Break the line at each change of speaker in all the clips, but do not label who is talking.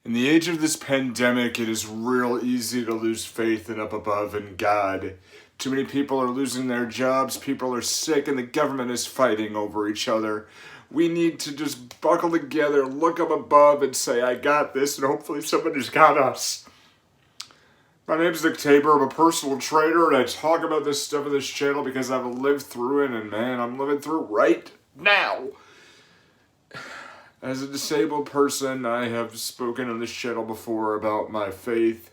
In the age of this pandemic, it is real easy to lose faith in up above and God. Too many people are losing their jobs, people are sick, and the government is fighting over each other. We need to just buckle together, look up above, and say, I got this, and hopefully somebody's got us. My name's Nick Tabor. I'm a personal trainer, and I talk about this stuff on this channel because I've lived through it, and man, I'm living through it right now. As a disabled person, I have spoken on this channel before about my faith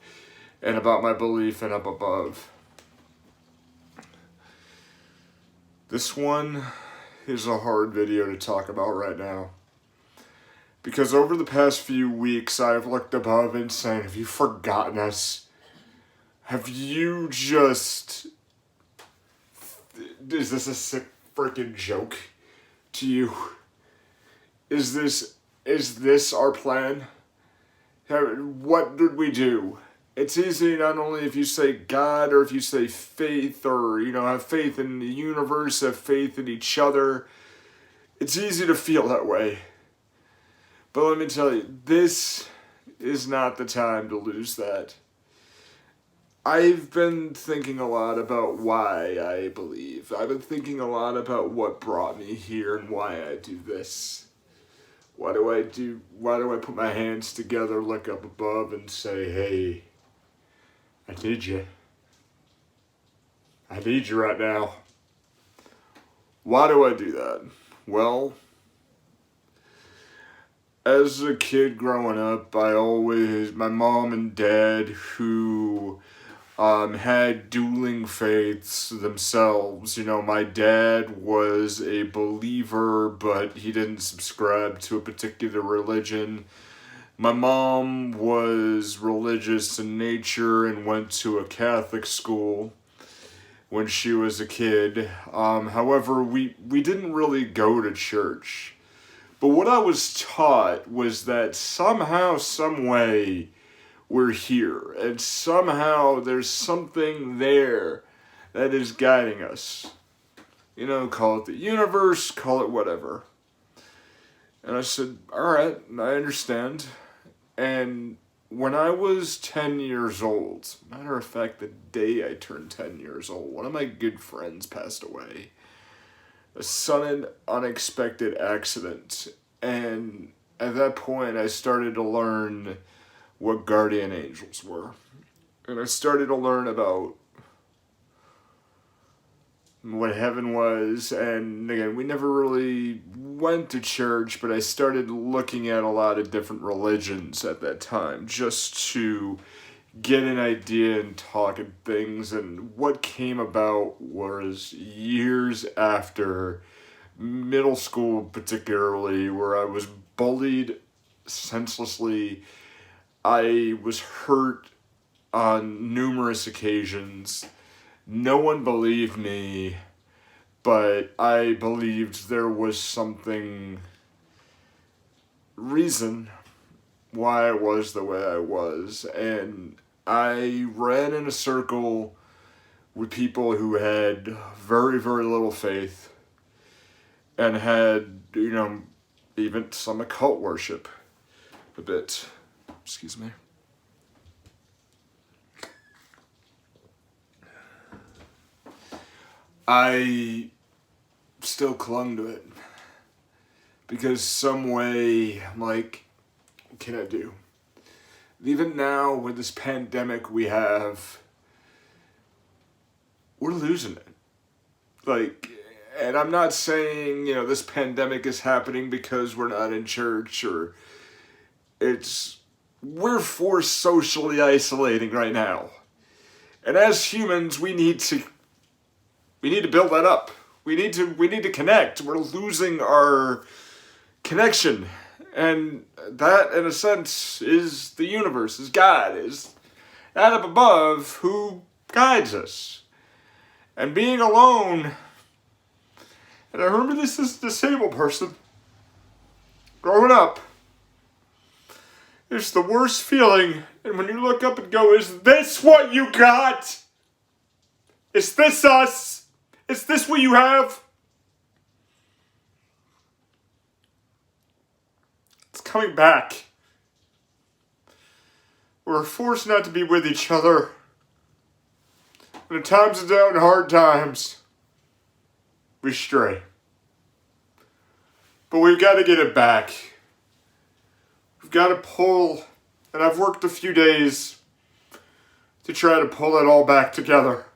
and about my belief in up above. This one is a hard video to talk about right now. Because over the past few weeks, I have looked above and said, have you forgotten us? Have you just... Is this a sick freaking joke to you? Is this our plan? What did we do? It's easy not only if you say God or if you say faith or, have faith in the universe, have faith in each other. It's easy to feel that way. But let me tell you, this is not the time to lose that. I've been thinking a lot about why I believe. I've been thinking a lot about what brought me here and why I do this. Why do I put my hands together, look up above, and say, hey, I need you. I need you right now. Why do I do that? Well, as a kid growing up, my mom and dad who had dueling faiths themselves. My dad was a believer, but he didn't subscribe to a particular religion. My mom was religious in nature and went to a Catholic school when she was a kid. However, we didn't really go to church. But what I was taught was that somehow, some way, we're here, and somehow there's something there that is guiding us. Call it the universe, call it whatever. And I said, alright, I understand. And when I was 10 years old, matter of fact, the day I turned 10 years old, one of my good friends passed away. A sudden, unexpected accident. And at that point, I started to learn what guardian angels were. And I started to learn about what heaven was. And again, we never really went to church, but I started looking at a lot of different religions at that time just to get an idea and talk and things. And what came about was years after middle school, particularly, where I was bullied senselessly. I was hurt on numerous occasions. No one believed me, but I believed there was reason why I was the way I was. And I ran in a circle with people who had very, very little faith and had, even some occult worship a bit. Excuse me. I still clung to it because some way, I'm like, what can I do? Even now with this pandemic we have, we're losing it. And I'm not saying, this pandemic is happening because we're not in church or we're forced socially isolating right now. And as humans, we need to build that up. We need to connect. We're losing our connection. And that, in a sense, is the universe, is God, is that up above who guides us. And being alone, and I remember this as a disabled person, growing up, it's the worst feeling, and when you look up and go, is this what you got? Is this us? Is this what you have? It's coming back. We're forced not to be with each other. And in times of doubt and hard times, we stray. But we've got to get it back. We've got to pull, and I've worked a few days to try to pull it all back together.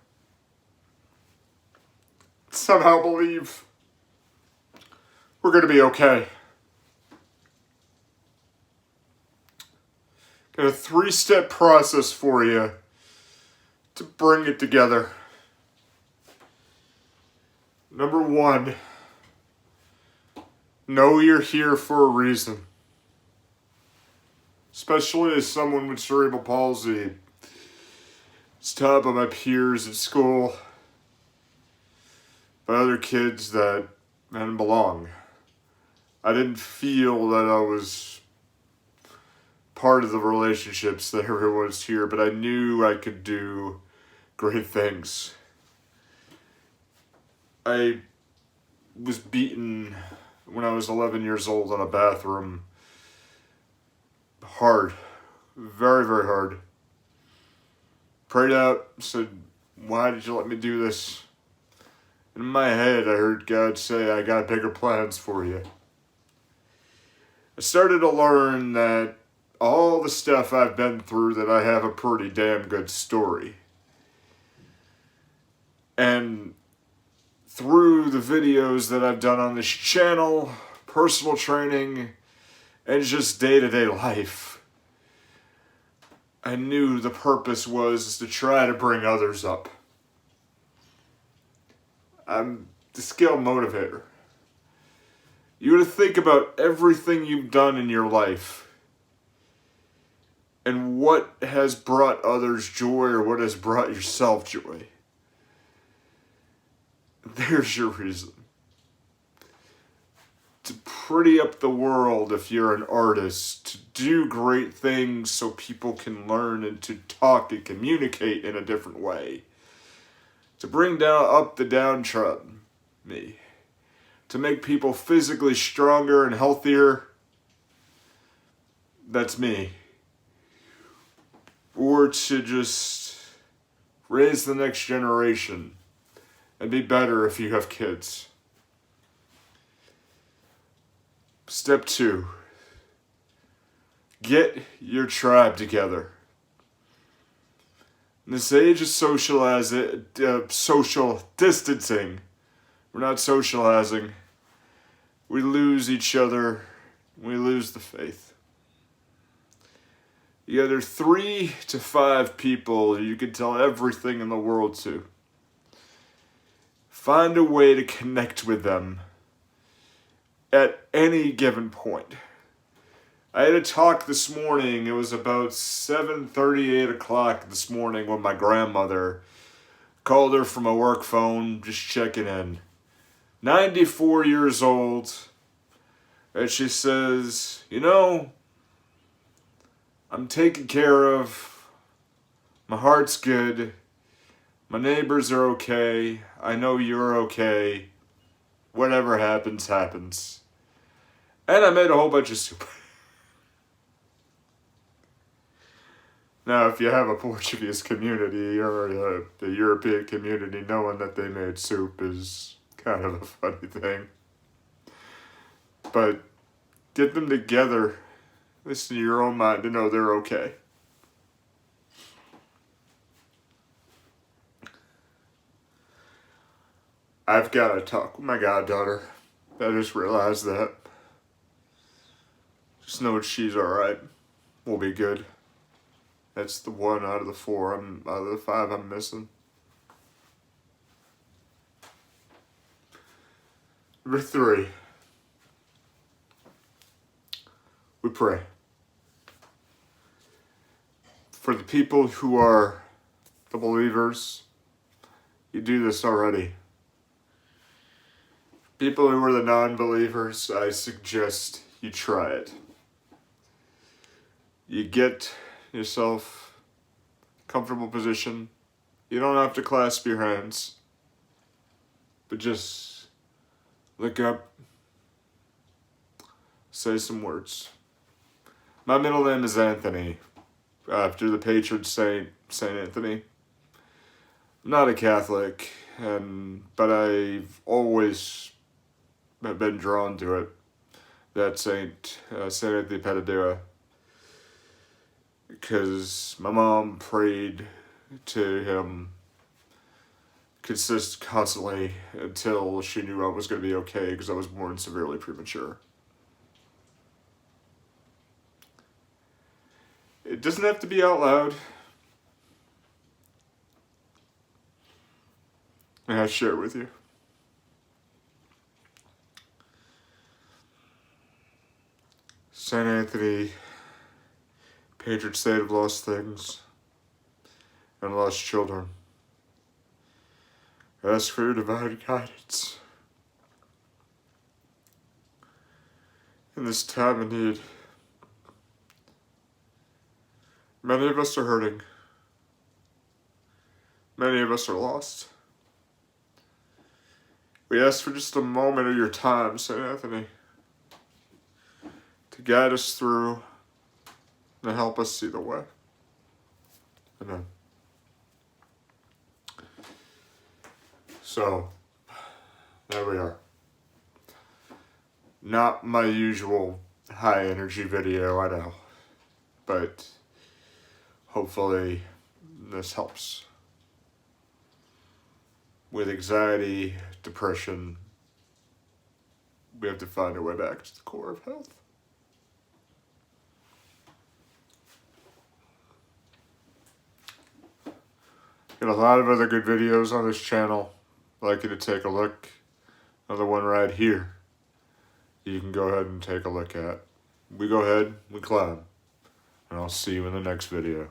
Somehow believe we're going to be okay. Got a 3-step process for you to bring it together. Number 1, know you're here for a reason. Especially as someone with cerebral palsy. It's taught by my peers at school, by other kids that didn't belong. I didn't feel that I was part of the relationships that everyone was here, but I knew I could do great things. I was beaten when I was 11 years old in a bathroom. Hard. Very, very hard. Prayed out, said, why did you let me do this? In my head, I heard God say, I got bigger plans for you. I started to learn that all the stuff I've been through, that I have a pretty damn good story. And through the videos that I've done on this channel, personal training, and just day-to-day life, I knew the purpose was to try to bring others up. I'm the skill motivator. You got to think about everything you've done in your life and what has brought others joy or what has brought yourself joy. There's your reason. To pretty up the world if you're an artist, to do great things so people can learn and to talk and communicate in a different way. To bring up the downtrodden, me. To make people physically stronger and healthier, that's me. Or to just raise the next generation and be better if you have kids. Step 2, get your tribe together. In this age of social distancing, we're not socializing. We lose each other. We lose the faith. You gather 3 to 5 people you can tell everything in the world to. Find a way to connect with them at any given point. I had a talk this morning. It was about 7:30, 8 o'clock this morning when my grandmother called her from a work phone, just checking in. 94 years old. And she says, I'm taken care of. My heart's good. My neighbors are okay. I know you're okay. Whatever happens, happens. And I made a whole bunch of soup. Now, if you have a Portuguese community or the European community, knowing that they made soup is kind of a funny thing. But get them together. Listen to your own mind to know they're okay. I've got to talk with my goddaughter. I just realized that. Just know she's alright. We'll be good. That's the 1 out of the 4. Out of the 5 I'm missing. Number 3. We pray. For the people who are the believers, you do this already. People who are the non-believers, I suggest you try it. You get yourself a comfortable position. You don't have to clasp your hands, but just look up, say some words. My middle name is Anthony. after the patron saint, Saint Anthony. I'm not a Catholic, but I've always been drawn to it. That Saint Anthony Padua, because my mom prayed to him constantly until she knew I was going to be okay, because I was born severely premature. It doesn't have to be out loud. And I share it with you. Saint Anthony, patron saint of lost things and lost children, ask for your divine guidance in this time of need. Many of us are hurting. Many of us are lost. We ask for just a moment of your time, Saint Anthony, to guide us through and help us see the way. Amen. So, there we are. Not my usual high energy video, I know, but hopefully this helps. With anxiety, depression, we have to find our way back to the core of health. Got a lot of other good videos on this channel. I'd like you to take a look. Another one right here. You can go ahead and take a look at. We go ahead, we climb. And I'll see you in the next video.